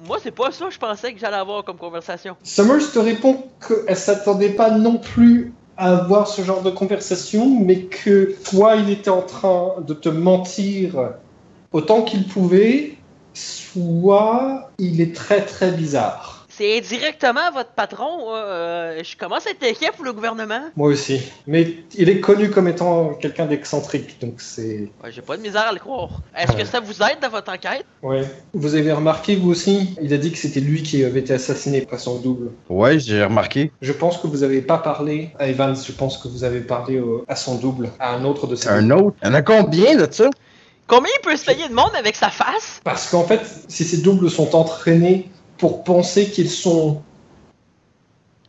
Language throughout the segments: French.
Moi, c'est pas ça que je pensais que j'allais avoir comme conversation. Summers te répond qu'elle s'attendait pas non plus à avoir ce genre de conversation, mais que soit il était en train de te mentir autant qu'il pouvait, soit il est très très bizarre. C'est indirectement votre patron. Je commence à être inquiet pour le gouvernement. Moi aussi. Mais il est connu comme étant quelqu'un d'excentrique, donc c'est... Ouais, j'ai pas de misère à le croire. Est-ce que ça vous aide dans votre enquête? Ouais. Vous avez remarqué, vous aussi, il a dit que c'était lui qui avait été assassiné par son double. Ouais, j'ai remarqué. Je pense que vous avez pas parlé à Evans, je pense que vous avez parlé à son double, à un autre de ses Un doubles. autre? Il y en a combien de ça? Combien il peut se payer de monde avec sa face? Parce qu'en fait, si ces doubles sont entraînés pour penser qu'ils sont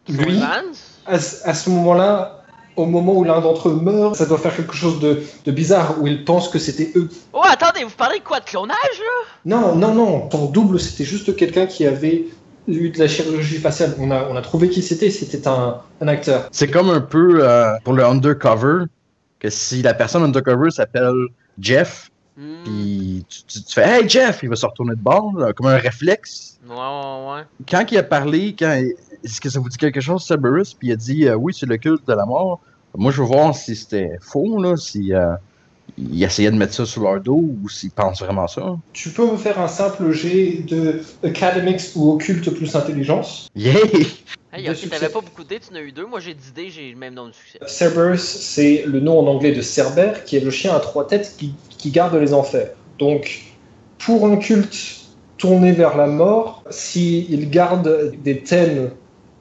lui, Evans? à ce moment-là, au moment où l'un d'entre eux meurt, ça doit faire quelque chose de bizarre, où ils pensent que c'était eux. Oh, attendez, vous parlez de quoi? De clonage, là? Non. Son double, c'était juste quelqu'un qui avait eu de la chirurgie faciale. On a trouvé qui c'était un acteur. C'est comme un peu pour le undercover, que si la personne undercover s'appelle Jeff, puis tu fais « Hey Jeff! » Il va se retourner de bord, là, comme un réflexe. Ouais. Quand il a parlé, est-ce que ça vous dit quelque chose, Cerberus? Puis il a dit oui, c'est le culte de la mort. Moi, je veux voir si c'était faux, là, si il essayait de mettre ça sur leur dos ou s'ils pensent vraiment ça. Tu peux me faire un simple jet de Academics ou Occulte plus Intelligence. Yeah! Hey, ok, t'avais pas beaucoup d'idées, tu en as eu 2. Moi, j'ai 10 dés, j'ai le même nombre de succès. Cerberus, c'est le nom en anglais de Cerber, qui est le chien à 3 têtes qui garde les enfers. Donc, pour un culte tourné vers la mort, s'il garde des thèmes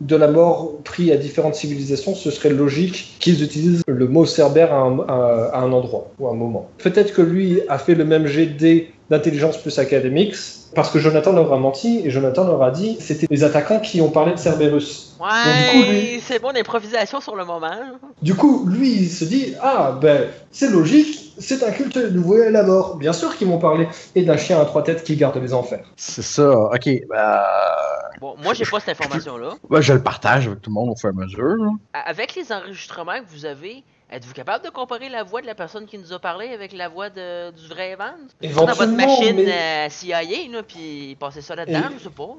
de la mort pris à différentes civilisations, ce serait logique qu'ils utilisent le mot Cerber à un endroit ou à un moment. Peut-être que lui a fait le même jet de dés d'intelligence plus academics, parce que Jonathan leur a menti, et Jonathan leur a dit c'était les attaquants qui ont parlé de Cerberus. Ouais, c'est bon, l'improvisation sur le moment. Du coup, lui, il se dit ah, ben, c'est logique, c'est un culte voué à la mort. Bien sûr qu'ils m'ont parlé, et d'un chien à 3 têtes qui garde les enfers. C'est ça, ok. Bon, moi, j'ai pas cette information-là. Je le partage avec tout le monde au fur et à mesure. Là. Avec les enregistrements que vous avez, êtes-vous capable de comparer la voix de la personne qui nous a parlé avec la voix du vrai Evans? Dans votre machine CIA, là, puis passer ça là-dedans, je sais pas.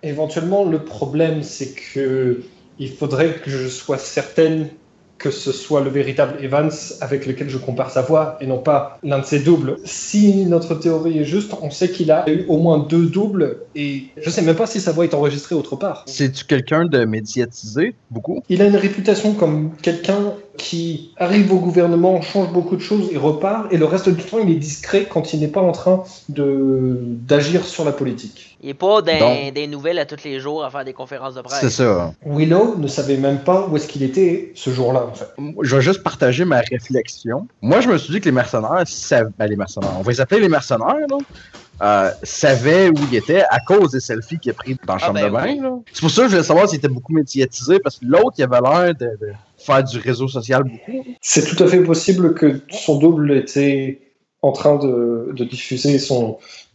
Éventuellement, le problème, c'est que il faudrait que je sois certaine que ce soit le véritable Evans avec lequel je compare sa voix et non pas l'un de ses doubles. Si notre théorie est juste, on sait qu'il a eu au moins 2 doubles et je sais même pas si sa voix est enregistrée autre part. C'est-tu quelqu'un de médiatisé, beaucoup? Il a une réputation comme quelqu'un qui arrive au gouvernement, change beaucoup de choses et repart, et le reste du temps, il est discret quand il n'est pas en train d'agir sur la politique. Il n'est pas des nouvelles à tous les jours à faire des conférences de presse. C'est ça. Willow ne savait même pas où est-ce qu'il était ce jour-là, en fait. Je vais juste partager ma réflexion. Moi, je me suis dit que les mercenaires, les mercenaires, on va les appeler les mercenaires, là, savaient où il était à cause des selfies qu'il a pris dans la chambre de bain. Là. C'est pour ça que je voulais savoir s'il était beaucoup médiatisé, parce que l'autre, il avait l'air de faire du réseau social beaucoup. C'est tout à fait possible que son double était en train de diffuser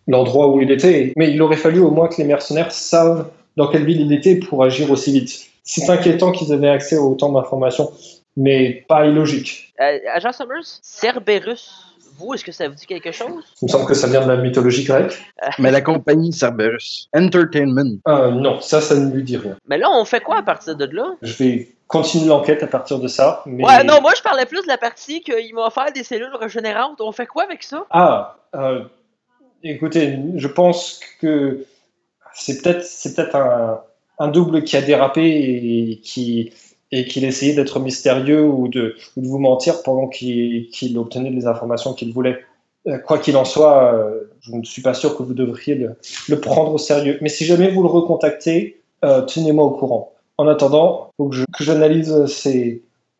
l'endroit où il était, mais il aurait fallu au moins que les mercenaires savent dans quelle ville il était pour agir aussi vite. C'est inquiétant qu'ils avaient accès à autant d'informations, mais pas illogique. Agent Summers, Cerberus, vous, est-ce que ça vous dit quelque chose? Il me semble que ça vient de la mythologie grecque. Mais la compagnie Cerberus Entertainment. Non, ça ne lui dit rien. Mais là, on fait quoi à partir de là? Je vais continuer l'enquête à partir de ça. Mais... Ouais, non, moi je parlais plus de la partie qu'il m'a offert des cellules régénérantes. On fait quoi avec ça? Écoutez, je pense que c'est peut-être un double qui a dérapé et qu'il essayait d'être mystérieux ou de vous mentir pendant qu'il obtenait les informations qu'il voulait. Quoi qu'il en soit, je ne suis pas sûr que vous devriez le prendre au sérieux. Mais si jamais vous le recontactez, tenez-moi au courant. En attendant, il faut que j'analyse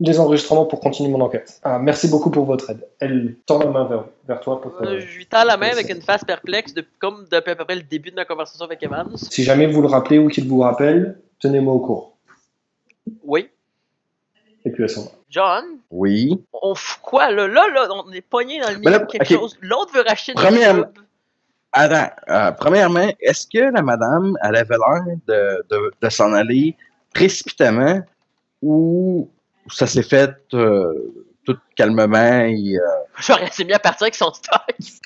les enregistrements pour continuer mon enquête. Merci beaucoup pour votre aide. Elle tend la main vers toi. Je lui tends la main avec une face perplexe, comme depuis à peu près le début de ma conversation avec Evans. Si jamais vous le rappelez ou qu'il vous rappelle, tenez-moi au courant. Oui. Et puis à ce moment. John? Oui. On fout quoi, là? Là, on est pogné dans le milieu de quelque chose. L'autre veut racheter une pub. Attends, premièrement, est-ce que la madame, elle avait l'air de s'en aller précipitamment ou ça s'est fait tout calmement et... J'aurais assez bien partir avec son stock.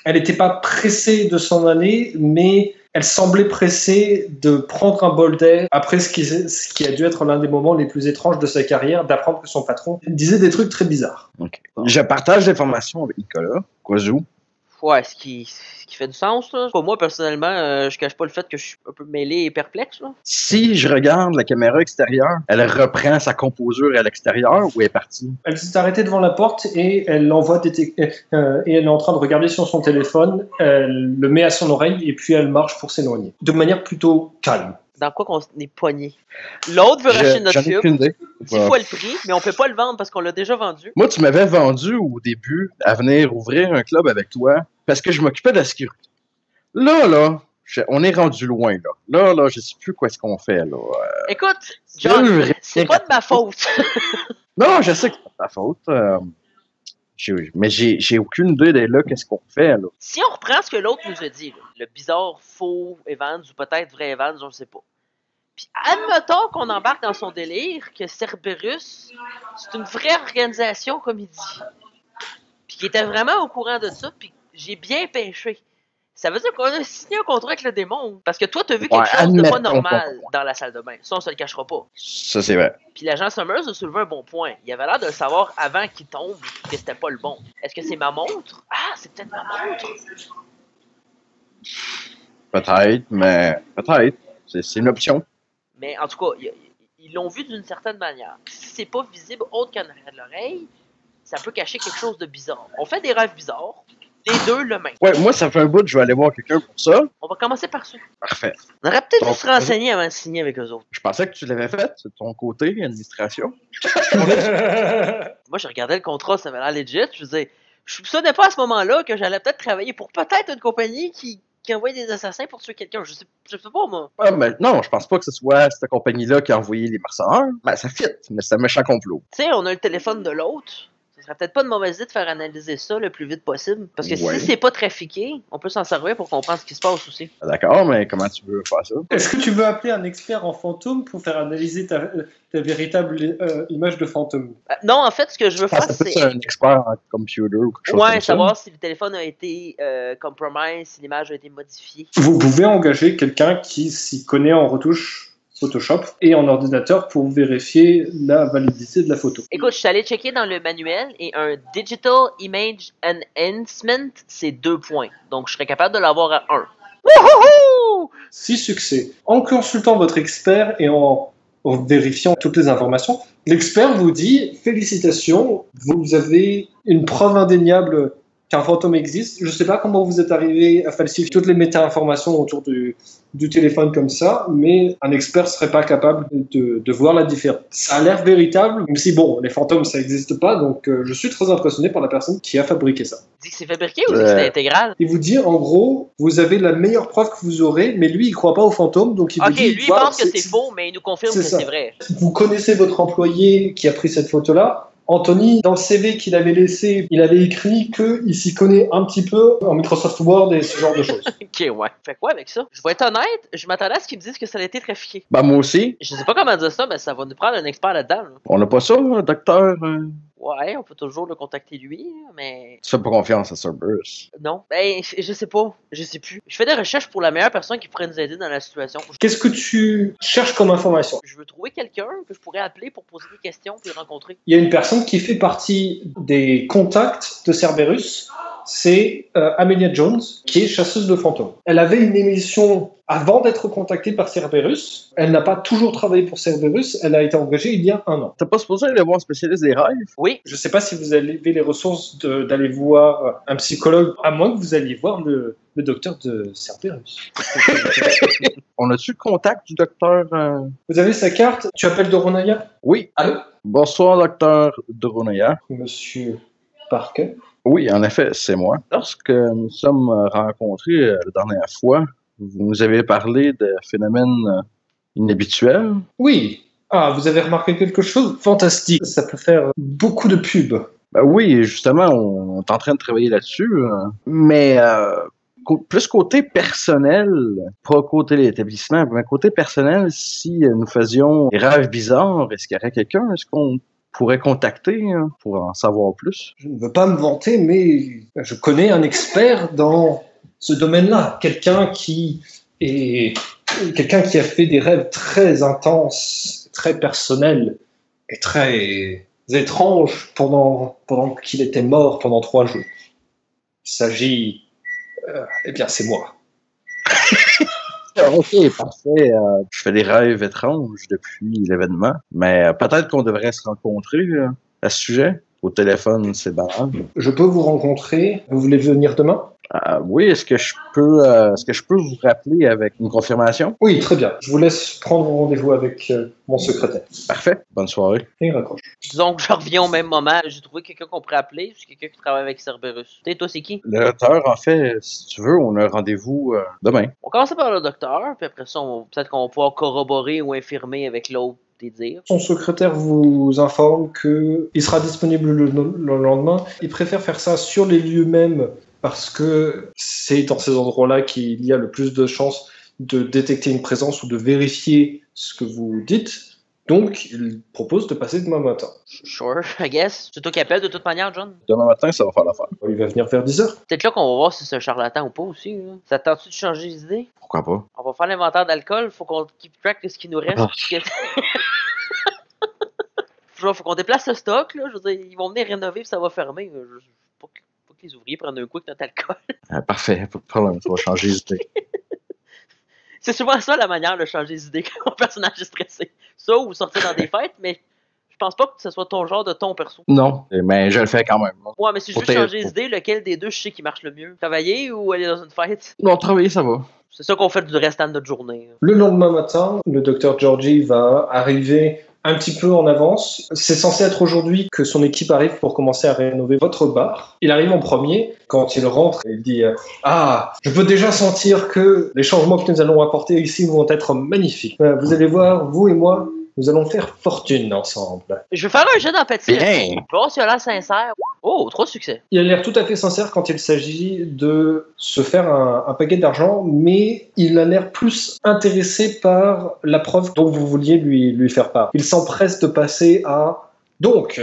Elle n'était pas pressée de s'en aller, mais Elle semblait pressée de prendre un bol d'air après ce qui a dû être l'un des moments les plus étranges de sa carrière, d'apprendre que son patron disait des trucs très bizarres. Okay. Je partage l'information avec Nicolas. Quasou. Ouais, ce qui fait du sens, là. Pour moi, personnellement, je cache pas le fait que je suis un peu mêlé et perplexe, là. Si je regarde la caméra extérieure, elle reprend sa composure à l'extérieur ou elle est partie? Elle s'est arrêtée devant la porte et elle envoie et elle est en train de regarder sur son téléphone, elle le met à son oreille et puis elle marche pour s'éloigner. De manière plutôt calme. Dans quoi qu'on est poigné. L'autre veut racheter notre cube. 10 fois le prix, mais on peut pas le vendre parce qu'on l'a déjà vendu. Moi, tu m'avais vendu au début à venir ouvrir un club avec toi parce que je m'occupais de la sécurité. Là, on est rendu loin, là. Là, je sais plus quoi est-ce qu'on fait, là. Écoute, John, c'est pas de ma faute. Non, je sais que c'est pas de ta faute. Mais j'ai aucune idée de là, qu'est-ce qu'on fait, là. Si on reprend ce que l'autre nous a dit, là, le bizarre faux Evans ou peut-être vrai Evans, on ne sait pas. Puis admettons qu'on embarque dans son délire que Cerberus, c'est une vraie organisation, comme il dit. Puis qu'il était vraiment au courant de ça, puis j'ai bien pêché. Ça veut dire qu'on a signé un contrat avec le démon. Parce que toi, t'as vu quelque chose de pas normal dans la salle de bain. Ça, on se le cachera pas. Ça, c'est vrai. Puis l'agent Summers a soulevé un bon point. Il avait l'air de le savoir avant qu'il tombe que c'était pas le bon. Est-ce que c'est ma montre? Ah, c'est peut-être ma montre. Peut-être, mais peut-être. C'est une option. Mais en tout cas, ils l'ont vu d'une certaine manière. Si c'est pas visible autre qu'en arrière de l'oreille, ça peut cacher quelque chose de bizarre. On fait des rêves bizarres. Les deux le même. Ouais, moi, ça fait un bout que je vais aller voir quelqu'un pour ça. On va commencer par ça. Parfait. On aurait peut-être dû se renseigner avant de signer avec eux autres. Je pensais que tu l'avais fait, de ton côté, administration. Moi, je regardais le contrat, ça avait l'air legit. Je faisais, je soupçonnais pas à ce moment-là que j'allais peut-être travailler pour peut-être une compagnie qui envoie des assassins pour tuer quelqu'un. Je sais pas, moi. Ah, mais non, je pense pas que ce soit cette compagnie-là qui a envoyé les mercenaires. Ben, ça fit, mais c'est un méchant complot. Tu sais, on a le téléphone de l'autre. Ce serait peut-être pas une mauvaise idée de faire analyser ça le plus vite possible. Parce que si c'est pas trafiqué, on peut s'en servir pour comprendre ce qui se passe aussi. D'accord, mais comment tu veux faire ça? Est-ce que tu veux appeler un expert en fantôme pour faire analyser ta véritable image de fantôme? Non, en fait, ce que je veux faire, c'est un expert en computer ou quelque chose comme ça. Savoir si le téléphone a été compromis, si l'image a été modifiée. Vous pouvez engager quelqu'un qui s'y connaît en retouche Photoshop et en ordinateur pour vérifier la validité de la photo. Écoute, je suis allé checker dans le manuel et un Digital Image Enhancement, c'est 2 points. Donc, je serais capable de l'avoir à 1. Wouhouhou! 6 succès. En consultant votre expert et en vérifiant toutes les informations, l'expert vous dit « Félicitations, vous avez une preuve indéniable qu'un fantôme existe. Je ne sais pas comment vous êtes arrivé à falsifier toutes les méta-informations autour du téléphone comme ça, mais un expert ne serait pas capable de voir la différence. Ça a l'air véritable, même si bon, les fantômes ça n'existe pas, donc je suis très impressionné par la personne qui a fabriqué ça. Il dit que c'est fabriqué ou que c'est intégral? Il vous dit en gros, vous avez la meilleure preuve que vous aurez, mais lui il croit pas aux fantômes, donc il vous dit... Ok, lui il pense que c'est faux, mais il nous confirme que c'est vrai. Vous connaissez votre employé qui a pris cette photo-là. Anthony, dans le CV qu'il avait laissé, il avait écrit qu'il s'y connaît un petit peu en Microsoft Word et ce genre de choses. Ok, ouais. Fait quoi avec ça? Je vais être honnête, je m'attendais à ce qu'ils me disent que ça a été trafiqué. Ben, moi aussi. Je sais pas comment dire ça, mais ça va nous prendre un expert là-dedans. Là. On n'a pas ça, docteur? Ouais, on peut toujours le contacter lui, mais... Tu fais pas confiance à Cerberus? Non. Ben, je sais pas. Je sais plus. Je fais des recherches pour la meilleure personne qui pourrait nous aider dans la situation. Qu'est-ce que tu cherches comme information? Je veux trouver quelqu'un que je pourrais appeler pour poser des questions puis rencontrer. Il y a une personne qui fait partie des contacts de Cerberus. C'est Amelia Jones, qui est chasseuse de fantômes. Elle avait une émission avant d'être contactée par Cerberus. Elle n'a pas toujours travaillé pour Cerberus. Elle a été engagée il y a 1 an. T'as pas supposé aller voir un spécialiste des rêves? Oui. Je sais pas si vous avez les ressources d'aller voir un psychologue, à moins que vous alliez voir le docteur de Cerberus. On a-tu le contact du docteur? Vous avez sa carte? Tu appelles Doronaya? Oui. Allô? Bonsoir, docteur Doronaya. Monsieur Parker? Oui, en effet, c'est moi. Lorsque nous sommes rencontrés la dernière fois, vous nous avez parlé de phénomènes inhabituels. Oui. Ah, vous avez remarqué quelque chose? Fantastique. Ça peut faire beaucoup de pubs. Ben oui, justement, on est en train de travailler là-dessus. Mais plus côté personnel, pas côté l'établissement, mais côté personnel, si nous faisions des rêves bizarres, est-ce qu'il y aurait quelqu'un? Est-ce qu'on pourrait contacter pour en savoir plus? Je ne veux pas me vanter, mais je connais un expert dans ce domaine-là. Quelqu'un qui Et quelqu'un qui a fait des rêves très intenses, très personnels et très étranges pendant qu'il était mort pendant 3 jours. Il s'agit... eh bien, c'est moi. Ok, parfait. Je fais des rêves étranges depuis l'événement, mais peut-être qu'on devrait se rencontrer à ce sujet. Au téléphone, c'est banal. Je peux vous rencontrer. Vous voulez venir demain? Oui, est-ce que je peux vous rappeler avec une confirmation? Oui, très bien. Je vous laisse prendre rendez-vous avec mon secrétaire. Parfait. Bonne soirée. Et il raccroche. Disons que je reviens au même moment. J'ai trouvé quelqu'un qu'on pourrait appeler. C'est quelqu'un qui travaille avec Cerberus. Toi, c'est qui? Le docteur, en fait, si tu veux, on a un rendez-vous demain. On commence par le docteur, puis après ça, peut-être qu'on va pouvoir corroborer ou infirmer avec l'autre des dires. Son secrétaire vous informe qu'il sera disponible le lendemain. Il préfère faire ça sur les lieux mêmes parce que c'est dans ces endroits-là qu'il y a le plus de chances de détecter une présence ou de vérifier ce que vous dites. Donc, il propose de passer demain matin. Sure, I guess. C'est toi qui appelles de toute manière, John? Demain matin, ça va faire l'affaire. Il va venir vers 10h. Peut-être là qu'on va voir si c'est un charlatan ou pas aussi. Là. Ça te tente-tu de changer d'idée? Pourquoi pas? On va faire l'inventaire d'alcool. Faut qu'on keep track de ce qui nous reste. Genre, faut qu'on déplace le stock. Là. Je veux dire, ils vont venir rénover puis ça va fermer. Pas que les ouvriers prennent un coup avec notre alcool. Parfait, pas de problème, ça va changer d'idée. C'est souvent ça la manière de changer d'idée quand mon personnage est stressé. Ça ou sortir dans des fêtes, mais je pense pas que ce soit ton genre de ton perso. Non, mais je le fais quand même. Ouais, mais si je veux changer d'idée, lequel des deux je sais qui marche le mieux? Travailler ou aller dans une fête? Non, travailler, ça va. C'est ça qu'on fait du restant de notre journée. Le lendemain matin, le docteur Georgie va arriver un petit peu en avance. C'est censé être aujourd'hui que son équipe arrive pour commencer à rénover votre bar. Il arrive en premier. Quand il rentre, il dit « Ah, je peux déjà sentir que les changements que nous allons apporter ici vont être magnifiques. Vous allez voir, vous et moi, nous allons faire fortune ensemble. » Je vais faire un jet d'empathie. Bien! Je vais voir s'il a l'air sincère. Oh, 3 succès. Il a l'air tout à fait sincère quand il s'agit de se faire un paquet d'argent, mais il a l'air plus intéressé par la preuve dont vous vouliez lui faire part. Il s'empresse de passer à « Donc,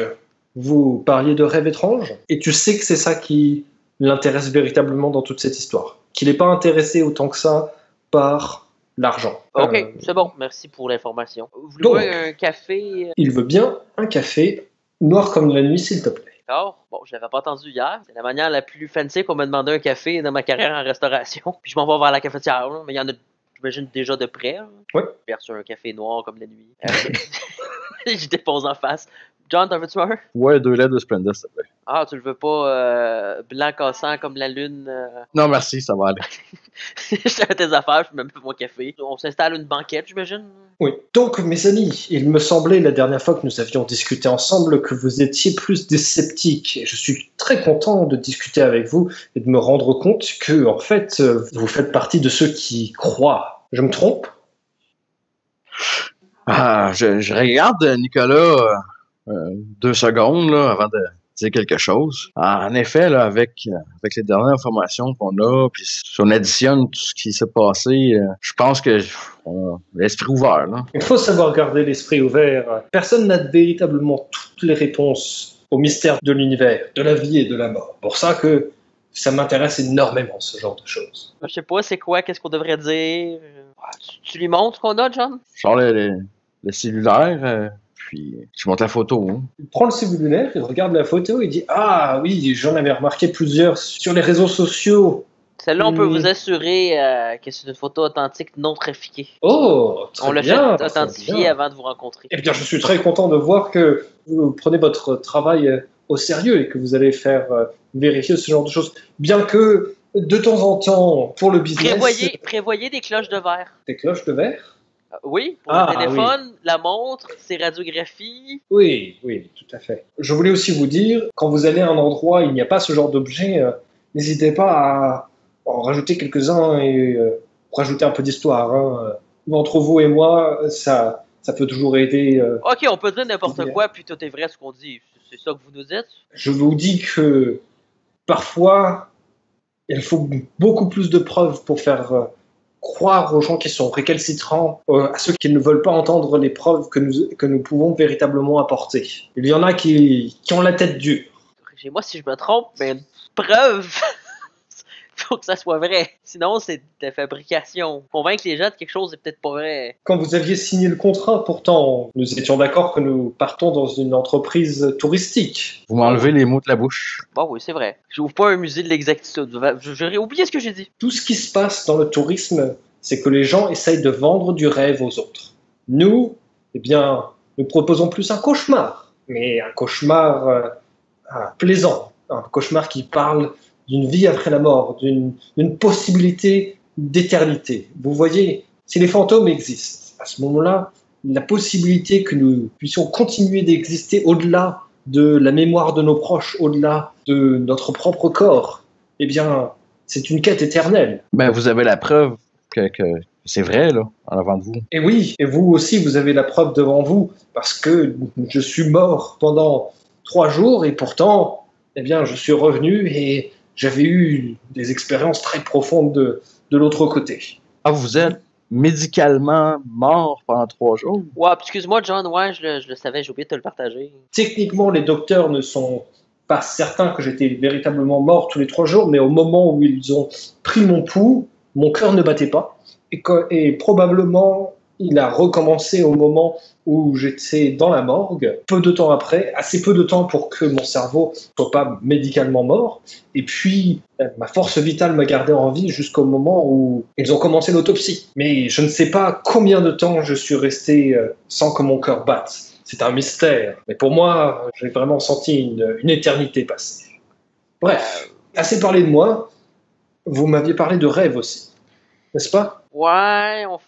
vous parliez de rêves étranges, et tu sais que c'est ça qui l'intéresse véritablement dans toute cette histoire. Qu'il n'est pas intéressé autant que ça par l'argent. » Ok, c'est bon. Merci pour l'information. Vous voulez un café? Il veut bien un café noir comme la nuit, s'il te plaît. D'accord. Bon, je l'avais pas entendu hier. C'est la manière la plus fancy qu'on m'a demandé un café dans ma carrière en restauration. Puis je m'en vais vers la cafetière, là. Mais il y en a, j'imagine, déjà de près. Oui. J'ai reçu un café noir comme la nuit. Je dépose en face. John, t'en veux-tu un? Ouais, 2 laits de Splenda, s'il te plaît. Ah, tu le veux pas blanc cassant comme la lune? Non, merci, ça va aller. Je fais tes affaires, je me mets mon café. On s'installe une banquette, j'imagine? Oui. Donc, mes amis, il me semblait la dernière fois que nous avions discuté ensemble que vous étiez plus des sceptiques. Et je suis très content de discuter avec vous et de me rendre compte que, en fait, vous faites partie de ceux qui croient. Je me trompe? Ah, je regarde Nicolas 2 secondes là, avant de dire quelque chose. En effet, là, avec les dernières informations qu'on a, puis si on additionne tout ce qui s'est passé, je pense que on a l'esprit ouvert. Là. Il faut savoir garder l'esprit ouvert. Personne n'a véritablement toutes les réponses au mystère de l'univers, de la vie et de la mort. Pour ça que ça m'intéresse énormément, ce genre de choses. Je sais pas, c'est quoi, qu'est-ce qu'on devrait dire? Tu lui montres ce qu'on a, John? Je sors le cellulaire, puis je monte la photo. Hein. Il prend le cellulaire, il regarde la photo, il dit « Ah oui, j'en avais remarqué plusieurs sur les réseaux sociaux. » Celle-là, on peut vous assurer que c'est une photo authentique non trafiquée. Oh, très on l'a bien, fait authentifier avant de vous rencontrer. Eh bien, je suis très content de voir que vous prenez votre travail au sérieux et que vous allez faire vérifier ce genre de choses. Bien que, de temps en temps, pour le business... Prévoyez des cloches de verre. Des cloches de verre? Oui, pour le téléphone, la montre, ses radiographies. Oui, tout à fait. Je voulais aussi vous dire, quand vous allez à un endroit où il n'y a pas ce genre d'objet, n'hésitez pas à en rajouter quelques-uns et rajouter un peu d'histoire. Hein. Entre vous et moi, ça peut toujours aider. Ok, on peut dire n'importe quoi, puis tout est vrai ce qu'on dit. C'est ça que vous nous dites? Je vous dis que parfois, il faut beaucoup plus de preuves pour faire croire aux gens qui sont récalcitrants, à ceux qui ne veulent pas entendre les preuves que nous pouvons véritablement apporter. Il y en a qui ont la tête dure. Corrigez-moi si je me trompe, mais une preuve... Faut que ça soit vrai. Sinon, c'est de la fabrication. Convaincre les gens de quelque chose, c'est peut-être pas vrai. Quand vous aviez signé le contrat, pourtant, nous étions d'accord que nous partons dans une entreprise touristique. Vous m'enlevez les mots de la bouche. Bon, oui, c'est vrai. J'ouvre pas un musée de l'exactitude. J'aurais oublié ce que j'ai dit. Tout ce qui se passe dans le tourisme, c'est que les gens essayent de vendre du rêve aux autres. Nous, eh bien, nous proposons plus un cauchemar, mais un cauchemar plaisant, un cauchemar qui parle d'une vie après la mort, d'une possibilité d'éternité. Vous voyez, si les fantômes existent, à ce moment-là, la possibilité que nous puissions continuer d'exister au-delà de la mémoire de nos proches, au-delà de notre propre corps, eh bien, c'est une quête éternelle. Ben, vous avez la preuve que c'est vrai, là, en avant de vous. Et oui, et vous aussi, vous avez la preuve devant vous, parce que je suis mort pendant 3 jours, et pourtant, eh bien, je suis revenu et j'avais eu des expériences très profondes de l'autre côté. Ah, vous êtes médicalement mort pendant 3 jours? Ouais, excuse-moi, John, ouais, je le savais, j'ai oublié de te le partager. Techniquement, les docteurs ne sont pas certains que j'étais véritablement mort tous les 3 jours, mais au moment où ils ont pris mon pouls, mon cœur ne battait pas, et probablement il a recommencé au moment où j'étais dans la morgue, peu de temps après, assez peu de temps pour que mon cerveau ne soit pas médicalement mort, et puis ma force vitale m'a gardé en vie jusqu'au moment où ils ont commencé l'autopsie. Mais je ne sais pas combien de temps je suis resté sans que mon cœur batte. C'est un mystère. Mais pour moi, j'ai vraiment senti une éternité passer. Bref, assez parlé de moi. Vous m'aviez parlé de rêve aussi, n'est-ce pas? Ouais, on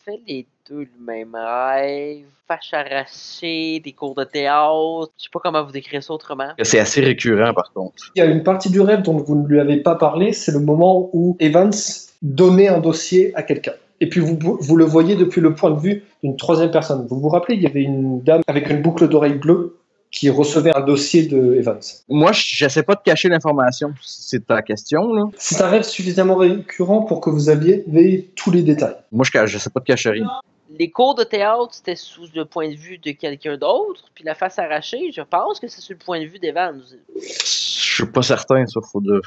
fait les deux le même rêve. Fâche arrachée, des cours de théâtre. Je sais pas comment vous décrire ça autrement. C'est assez récurrent, par contre. Il y a une partie du rêve dont vous ne lui avez pas parlé, c'est le moment où Evans donnait un dossier à quelqu'un. Et puis vous le voyez depuis le point de vue d'une troisième personne. Vous vous rappelez, il y avait une dame avec une boucle d'oreille bleue qui recevait un dossier de Evans. Moi, j'essaie pas de cacher l'information, c'est ta question, là. C'est un rêve suffisamment récurrent pour que vous aviez tous les détails. Moi, j'essaie pas de cacher rien. Les cours de théâtre, c'était sous le point de vue de quelqu'un d'autre, puis la face arrachée, je pense que c'est sur le point de vue d'Evans. Je suis pas certain, ça, faut de...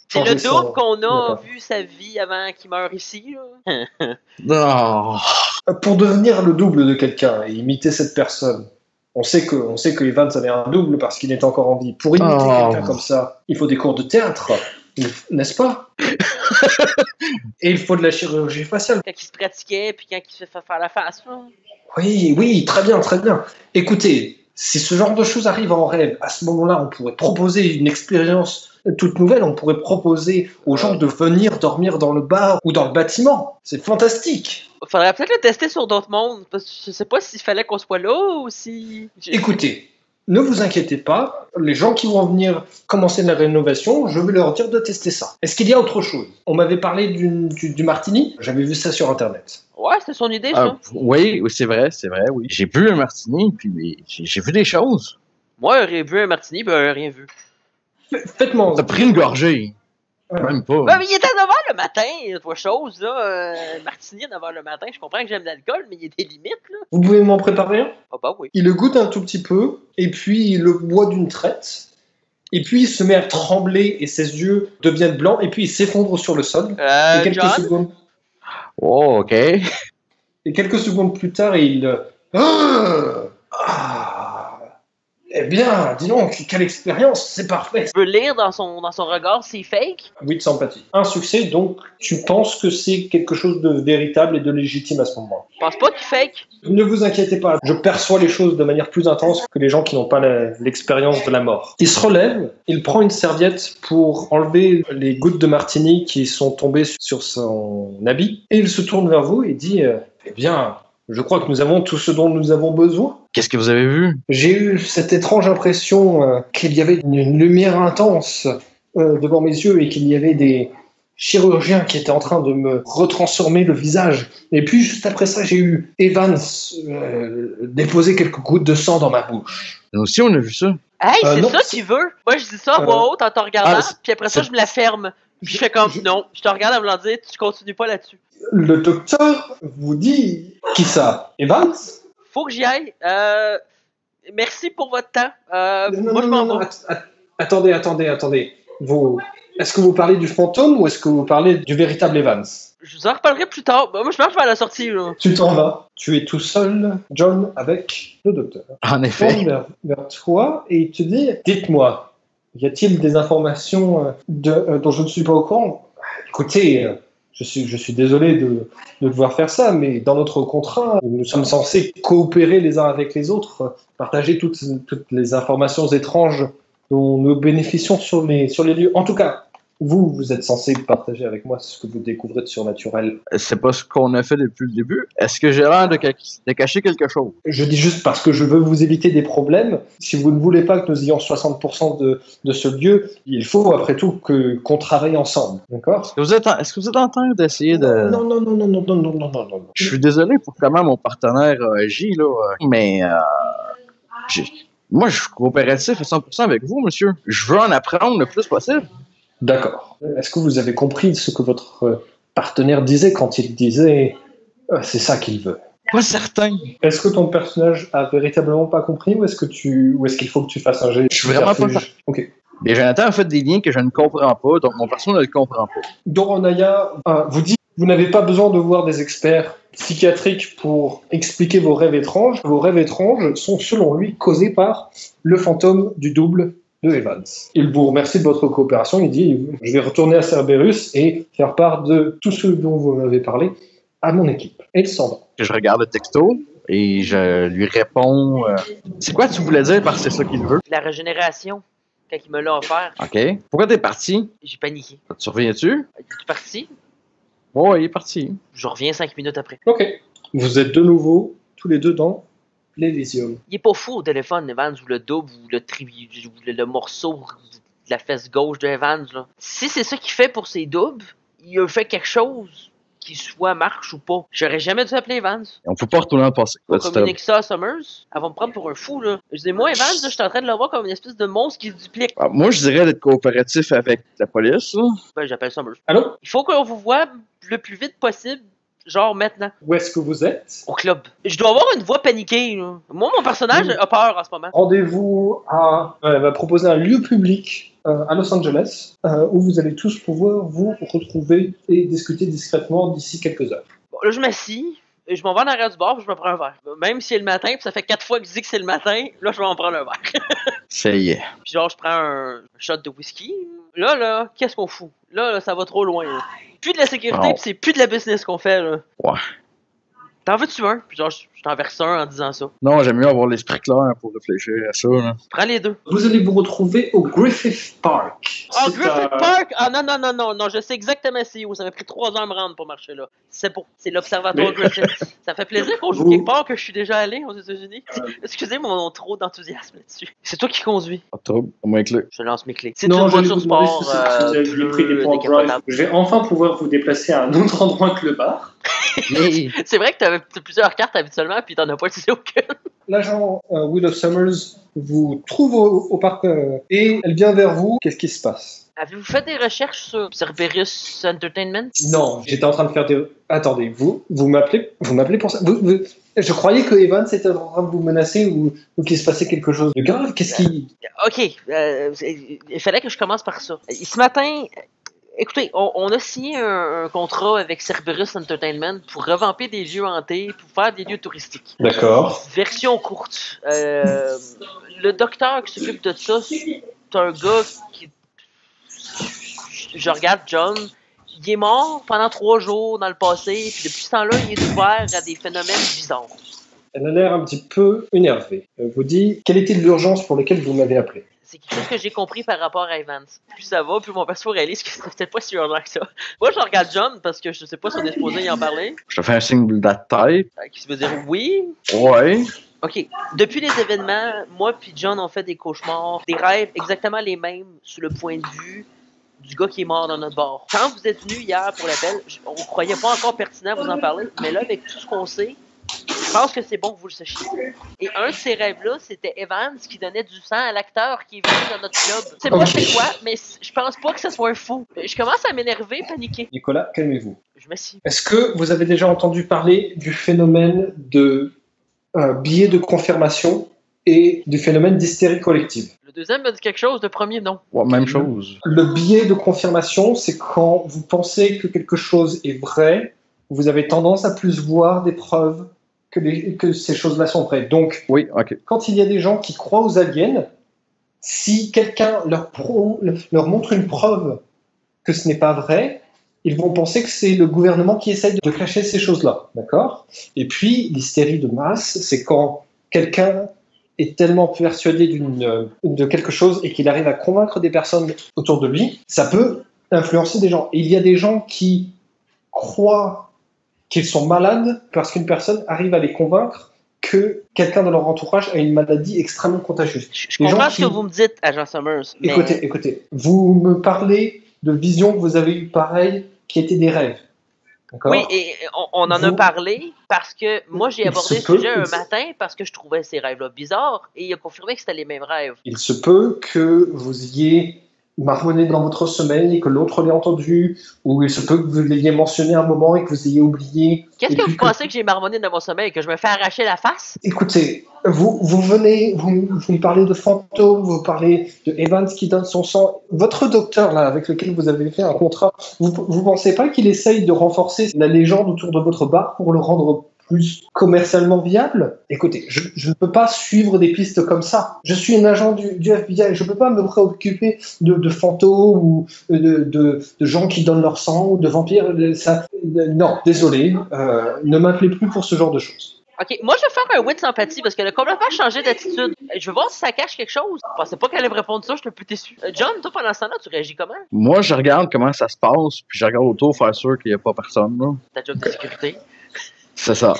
C'est le Changer double son- qu'on a D'accord. vu sa vie avant qu'il meure ici, là. Non. Pour devenir le double de quelqu'un et imiter cette personne, on sait que Evans avait un double parce qu'il est encore en vie. Pour imiter quelqu'un comme ça, il faut des cours de théâtre, n'est-ce pas? Et il faut de la chirurgie faciale. Quand il se pratiquait, puis quand il se fait faire la face, là. Oui, très bien, très bien. Écoutez, si ce genre de choses arrive en rêve, à ce moment-là, on pourrait proposer une expérience toute nouvelle. On pourrait proposer aux gens de venir dormir dans le bar ou dans le bâtiment. C'est fantastique. Faudrait peut-être le tester sur d'autres mondes, parce que je sais pas s'il fallait qu'on soit là ou si... Écoutez, ne vous inquiétez pas. Les gens qui vont venir commencer la rénovation, je vais leur dire de tester ça. Est-ce qu'il y a autre chose? On m'avait parlé du martini. J'avais vu ça sur Internet. Ouais, c'était son idée, ça. Oui, c'est vrai, oui. J'ai bu un martini, puis j'ai vu des choses. Moi, j'aurais bu un martini, ben rien vu. Faites-moi. T'as pris une gorgée. Même pas. Ouais, mais il était à 9h le matin, toi chose, là. Martini à 9h le matin, je comprends que j'aime l'alcool, mais il y a des limites, là. Vous pouvez m'en préparer un? Ah bah oui. Il le goûte un tout petit peu, et puis il le boit d'une traite, et puis il se met à trembler, et ses yeux deviennent blancs, et puis il s'effondre sur le sol. Et quelques John? secondes, Oh, OK. et quelques secondes plus tard, il... Ah, eh bien, dis donc, quelle expérience, c'est parfait. Tu peux lire dans son regard s'il fake? Oui, de sympathie. Un succès, donc tu penses que c'est quelque chose de véritable et de légitime à ce moment. Je pense pas qu'il fake. Ne vous inquiétez pas, je perçois les choses de manière plus intense que les gens qui n'ont pas l'expérience de la mort. Il se relève, il prend une serviette pour enlever les gouttes de martini qui sont tombées sur son habit, et il se tourne vers vous et dit « Eh bien, je crois que nous avons tout ce dont nous avons besoin. » Qu'est-ce que vous avez vu? J'ai eu cette étrange impression qu'il y avait une lumière intense devant mes yeux et qu'il y avait des chirurgiens qui étaient en train de me retransformer le visage. Et puis, juste après ça, j'ai eu Evans déposer quelques gouttes de sang dans ma bouche. Nous aussi, on a vu ça. Hey, c'est non, ça qu'il veut. Moi, je dis ça à voix haute en te regardant, puis après ça, je me la ferme. Puis je fais comme, non, je te regarde en me dire, tu continues pas là-dessus. Le docteur vous dit... Qui ça? Evans? Faut que j'y aille. Merci pour votre temps. Moi, je m'en vais. Attendez. Vous Est-ce que vous parlez du fantôme ou est-ce que vous parlez du véritable Evans? Je vous en reparlerai plus tard. Moi, je marche vers la sortie, là. Tu t'en vas. Tu es tout seul, John, avec le docteur. En Il effet. tourne vers toi et il te dit, dites-moi, y a-t-il des informations dont je ne suis pas au courant? Écoutez, je suis désolé de devoir faire ça, mais dans notre contrat, nous sommes censés coopérer les uns avec les autres, partager toutes les informations étranges dont nous bénéficions sur les lieux. En tout cas, vous êtes censé partager avec moi ce que vous découvrez de surnaturel. C'est pas ce qu'on a fait depuis le début. Est-ce que j'ai l'air de cacher quelque chose? Je dis juste parce que je veux vous éviter des problèmes. Si vous ne voulez pas que nous ayons 60% de ce lieu, il faut après tout qu'on travaille ensemble. D'accord? Est-ce que vous êtes en train d'essayer de... Non. Je suis désolé pour comment mon partenaire agit, là, mais moi, je suis coopératif à 100% avec vous, monsieur. Je veux en apprendre le plus possible. D'accord. Est-ce que vous avez compris ce que votre partenaire disait quand il disait c'est ça qu'il veut? Pas certain. Est-ce que ton personnage a véritablement pas compris ou est-ce qu'il faut que tu fasses un jet? Je suis vraiment pas... Ok. Et Jonathan a fait des liens que je ne comprends pas, donc mon personnage ne le comprend pas. Doronaya vous dit vous n'avez pas besoin de voir des experts psychiatriques pour expliquer vos rêves étranges. Vos rêves étranges sont selon lui causés par le fantôme du double de Evans. Il vous remercie de votre coopération. Il dit je vais retourner à Cerberus et faire part de tout ce dont vous m'avez parlé à mon équipe. Et il s'en va. Je regarde le texto et je lui réponds c'est quoi tu voulais dire parce que c'est ça qu'il veut? La régénération, quand il me l'a offert, OK. Pourquoi t'es parti? j'ai paniqué. Tu reviens-tu? Il est parti. Ouais, il est parti. Je reviens 5 minutes après. Ok. Vous êtes de nouveau tous les deux dans l'Elysium. Il est pas fou au téléphone, Evans, ou le double, ou le morceau de la fesse gauche de Evans, là. Si c'est ça qu'il fait pour ses doubles, il a fait quelque chose qui soit marche ou pas. J'aurais jamais dû appeler Evans. On peut pas retourner dans le passé. On communique ça à Summers. Elle va me prendre pour un fou, là. Je dis, moi, Evans, là, je suis en train de le voir comme une espèce de monstre qui se duplique. Moi, je dirais d'être coopératif avec la police, là. Ben, j'appelle Summers. Allô? Il faut qu'on vous voit le plus vite possible. Genre maintenant, Où est-ce que vous êtes? au club. Je dois avoir une voix paniquée, là. Moi, mon personnage a peur en ce moment. Rendez-vous elle va proposer un lieu public à Los Angeles où vous allez tous pouvoir vous retrouver et discuter discrètement d'ici quelques heures. Bon, là, je m'assis, et je m'en vais en arrière du bar, puis je me prends un verre. Même si c'est le matin, puis ça fait 4 fois que je dis que c'est le matin, là, je vais en prendre un verre. Ça y est. Puis genre, je prends un shot de whisky. Là, qu'est-ce qu'on fout? Là, ça va trop loin, là. Plus de la sécurité, Oh. puis c'est plus de la business qu'on fait, là. Ouais. T'en veux-tu un? Puis genre, je t'en verse un en disant ça. Non, j'aime mieux avoir l'esprit clair pour réfléchir à ça, là. Prends les deux. Vous allez vous retrouver au Griffith Park. Oh, C'est Griffith Park! Ah non, je sais exactement c'est où. Ça m'a pris 3 ans à me rendre pour marcher là. C'est l'observatoire Mais- Griffith. Ça fait plaisir qu'on joue Vous- quelque part que je suis déjà allé aux États-Unis. Excusez mon trop d'enthousiasme là-dessus. C'est toi qui conduis. Pas de trouble, au moins que là. Je lance mes clés. C'est Non, une j'allais voiture vous demander sport si vous aviez pris des points de drive. décapotable. Je vais enfin pouvoir vous déplacer à un autre endroit que le bar. Mais... C'est vrai que t'as plusieurs cartes habituellement, puis t'en as pas utilisé aucune. L'agent Willow Summers vous trouve au parc et elle vient vers vous. Qu'est-ce qui se passe? Avez-vous fait des recherches sur Cerberus Entertainment? Non, j'étais en train de faire des... Attendez, vous m'appelez pour ça? Je croyais que Evans était en train de vous menacer ou qu'il se passait quelque chose de grave. Qu'est-ce qui... Ok, il fallait que je commence par ça. Ce matin, écoutez, on a signé un contrat avec Cerberus Entertainment pour revamper des lieux hantés, pour faire des lieux touristiques. D'accord. Version courte. Le docteur qui s'occupe de ça, c'est un gars qui... Je regarde John. Il est mort pendant 3 jours dans le passé, puis depuis ce temps-là, il est ouvert à des phénomènes bizarres. Elle a l'air un petit peu énervée. Elle vous dit, quelle était l'urgence pour laquelle vous m'avez appelé? C'est quelque chose que j'ai compris par rapport à Evans. Plus ça va, plus mon perso réalise que c'est peut-être pas si urgent que ça. Moi, je regarde John parce que je sais pas si on est supposé y en parler. Je te fais un signe de la tête. Qui veut dire oui. Ouais. Ok. Depuis les événements, moi puis John ont fait des cauchemars, des rêves exactement les mêmes sous le point de vue du gars qui est mort dans notre bar. Quand vous êtes venu hier pour l'appel, on croyait pas encore pertinent vous en parler, mais là, avec tout ce qu'on sait, je pense que c'est bon que vous le sachiez. Et un de ces rêves-là, c'était Evans qui donnait du sang à l'acteur qui est venu dans notre club. Je sais pas c'est quoi, mais je pense pas que ce soit un fou. Je commence à m'énerver, paniquer. Nicolas, calmez-vous. Je m'assieds. Est-ce que vous avez déjà entendu parler du phénomène de billets de confirmation et du phénomène d'hystérie collective. Le deuxième me dit quelque chose, le premier, non. Ouais, même chose. Le biais de confirmation, c'est quand vous pensez que quelque chose est vrai, vous avez tendance à plus voir des preuves que ces choses-là sont vraies. Donc, Oui, ok. quand il y a des gens qui croient aux aliens, si quelqu'un leur montre une preuve que ce n'est pas vrai, ils vont penser que c'est le gouvernement qui essaye de cacher ces choses-là. D'accord ? Et puis, l'hystérie de masse, c'est quand quelqu'un est tellement persuadé de quelque chose et qu'il arrive à convaincre des personnes autour de lui, ça peut influencer des gens. Et il y a des gens qui croient qu'ils sont malades parce qu'une personne arrive à les convaincre que quelqu'un dans leur entourage a une maladie extrêmement contagieuse. Je Les gens comprends ce qui- que vous me dites, agent Summers, mais... Écoutez, vous me parlez de visions que vous avez eues pareilles qui étaient des rêves. D'accord ? Oui, et on en a Vous- parlé parce que moi j'ai Il abordé se le peut- sujet il un se- matin parce que je trouvais ces rêves-là bizarres et il a confirmé que c'était les mêmes rêves. Il se peut que vous ayez marmonné dans votre sommeil et que l'autre l'ait entendu, ou il se peut que vous l'ayez mentionné un moment et que vous ayez oublié. Qu'est-ce Et que puis vous pensez que j'ai marmonné dans mon sommeil, que je me fais arracher la face? Écoutez, vous me parlez de fantômes, vous parlez de Evans qui donne son sang. Votre docteur, là, avec lequel vous avez fait un contrat, vous pensez pas qu'il essaye de renforcer la légende autour de votre bar pour le rendre plus commercialement viable? Écoutez, je ne peux pas suivre des pistes comme ça. Je suis un agent du FBI, je ne peux pas me préoccuper de fantômes ou de gens qui donnent leur sang ou de vampires. Non, désolé, ne m'appelez plus pour ce genre de choses. Ok, moi je vais faire un win de sympathie parce qu'elle a complètement changé d'attitude. Je veux voir si ça cache quelque chose. Je pensais pas qu'elle allait me répondre ça, je suis un peu déçu. John, toi pendant ce temps-là, tu réagis comment? Moi, je regarde comment ça se passe, puis je regarde autour pour faire sûr qu'il n'y a pas personne. Là. Ta job de sécurité. C'est ça.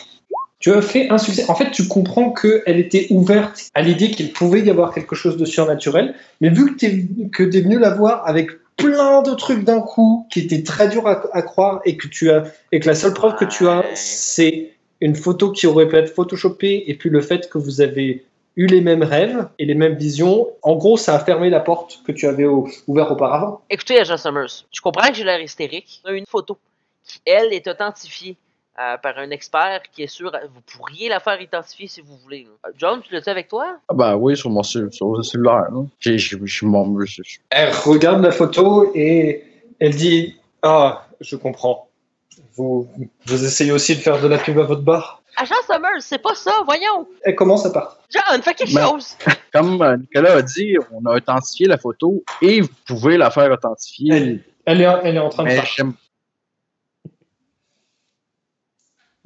Tu as fait un succès. En fait, tu comprends qu'elle était ouverte à l'idée qu'il pouvait y avoir quelque chose de surnaturel, mais vu que tu es venu la voir avec plein de trucs d'un coup qui étaient très durs à croire et que la seule preuve que tu as, c'est une photo qui aurait pu être photoshopée et puis le fait que vous avez eu les mêmes rêves et les mêmes visions, en gros, ça a fermé la porte que tu avais ouverte auparavant. Écoutez, agent Summers, je comprends que j'ai l'air hystérique. On a une photo qui, elle, est authentifiée par un expert qui est sûr. Vous pourriez la faire identifier si vous voulez. John, tu l'as-tu avec toi? Ah ben oui, sur mon cellulaire. Là. Elle regarde la photo et elle dit « Ah, je comprends. Vous essayez aussi de faire de la pub à votre bar ?» Agent Summers, c'est pas ça, voyons! Elle commence à partir. John, fais quelque Ben, chose! Comme Nicolas a dit, on a authentifié la photo et vous pouvez la faire authentifier. Elle est en train de Mais partir. j'aime-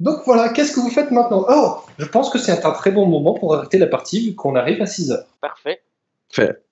Donc voilà, qu'est-ce que vous faites maintenant? Oh, je pense que c'est un très bon moment pour arrêter la partie vu qu'on arrive à 6 heures. Parfait. Fait.